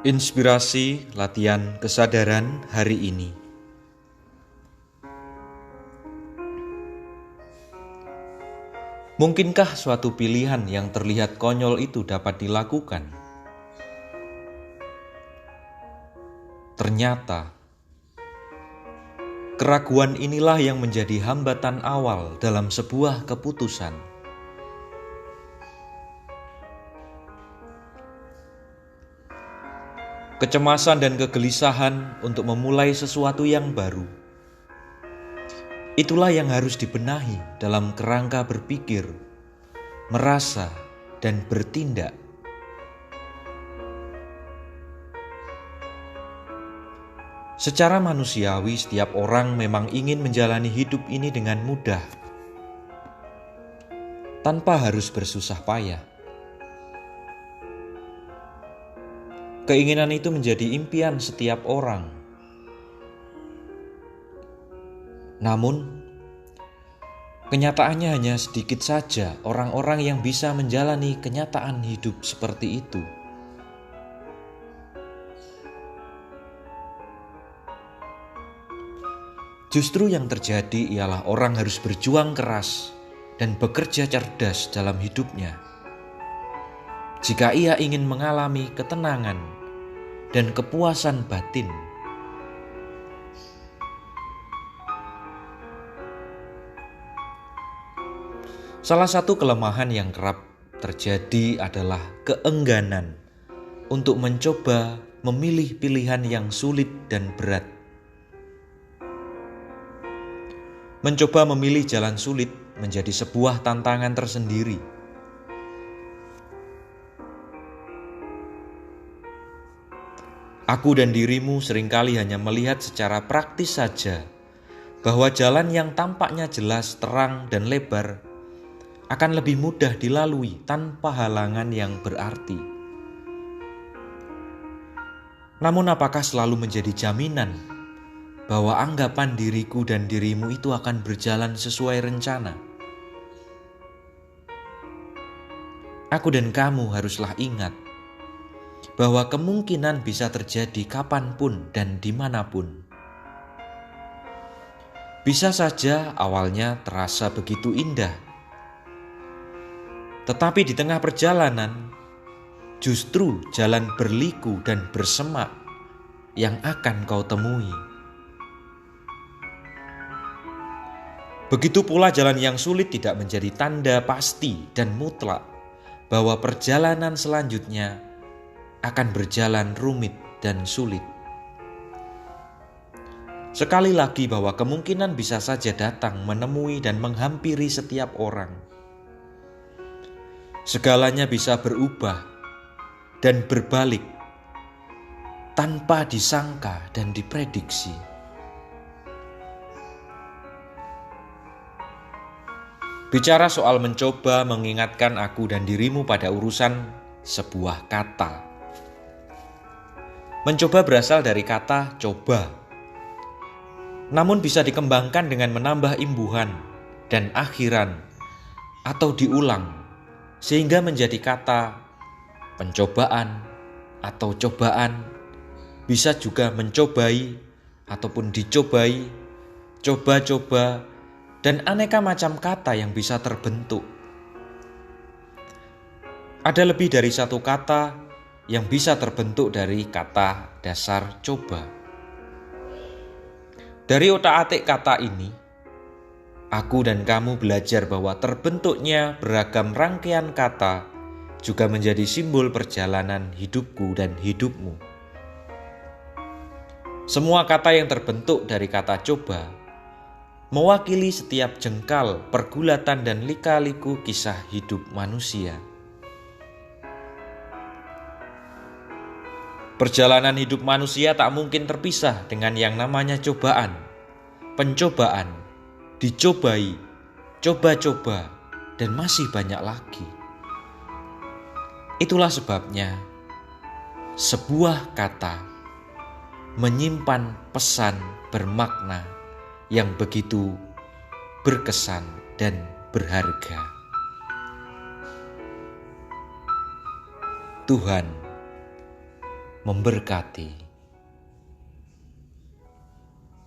Inspirasi latihan kesadaran hari ini. Mungkinkah suatu pilihan yang terlihat konyol itu dapat dilakukan? Ternyata, keraguan inilah yang menjadi hambatan awal dalam sebuah keputusan. Kecemasan dan kegelisahan untuk memulai sesuatu yang baru. Itulah yang harus dibenahi dalam kerangka berpikir, merasa, dan bertindak. Secara manusiawi, setiap orang memang ingin menjalani hidup ini dengan mudah, tanpa harus bersusah payah. Keinginan itu menjadi impian setiap orang. Namun, kenyataannya hanya sedikit saja orang-orang yang bisa menjalani kenyataan hidup seperti itu. Justru yang terjadi ialah orang harus berjuang keras dan bekerja cerdas dalam hidupnya. Jika ia ingin mengalami ketenangan dan kepuasan batin. Salah satu kelemahan yang kerap terjadi adalah keengganan untuk mencoba memilih pilihan yang sulit dan berat. Mencoba memilih jalan sulit menjadi sebuah tantangan tersendiri. Aku dan dirimu seringkali hanya melihat secara praktis saja bahwa jalan yang tampaknya jelas, terang, dan lebar akan lebih mudah dilalui tanpa halangan yang berarti. Namun apakah selalu menjadi jaminan bahwa anggapan diriku dan dirimu itu akan berjalan sesuai rencana? Aku dan kamu haruslah ingat bahwa kemungkinan bisa terjadi kapanpun dan dimanapun. Bisa saja awalnya terasa begitu indah, tetapi di tengah perjalanan justru jalan berliku dan bersemak yang akan kau temui. Begitu pula jalan yang sulit tidak menjadi tanda pasti dan mutlak bahwa perjalanan selanjutnya akan berjalan rumit dan sulit. Sekali lagi bahwa kemungkinan bisa saja datang menemui dan menghampiri setiap orang. Segalanya bisa berubah dan berbalik tanpa disangka dan diprediksi. Bicara soal mencoba mengingatkan aku dan dirimu pada urusan sebuah kata. Mencoba berasal dari kata coba, namun bisa dikembangkan dengan menambah imbuhan dan akhiran atau diulang, sehingga menjadi kata pencobaan atau cobaan, bisa juga mencobai ataupun dicobai, coba-coba, dan aneka macam kata yang bisa terbentuk. Ada lebih dari satu kata yang bisa terbentuk dari kata dasar coba. Dari otak-atik kata ini, aku dan kamu belajar bahwa terbentuknya beragam rangkaian kata juga menjadi simbol perjalanan hidupku dan hidupmu. Semua kata yang terbentuk dari kata coba mewakili setiap jengkal, pergulatan, dan lika-liku kisah hidup manusia. Perjalanan hidup manusia tak mungkin terpisah dengan yang namanya cobaan, pencobaan, dicobai, coba-coba, dan masih banyak lagi. Itulah sebabnya sebuah kata menyimpan pesan bermakna yang begitu berkesan dan berharga. Tuhan memberkati.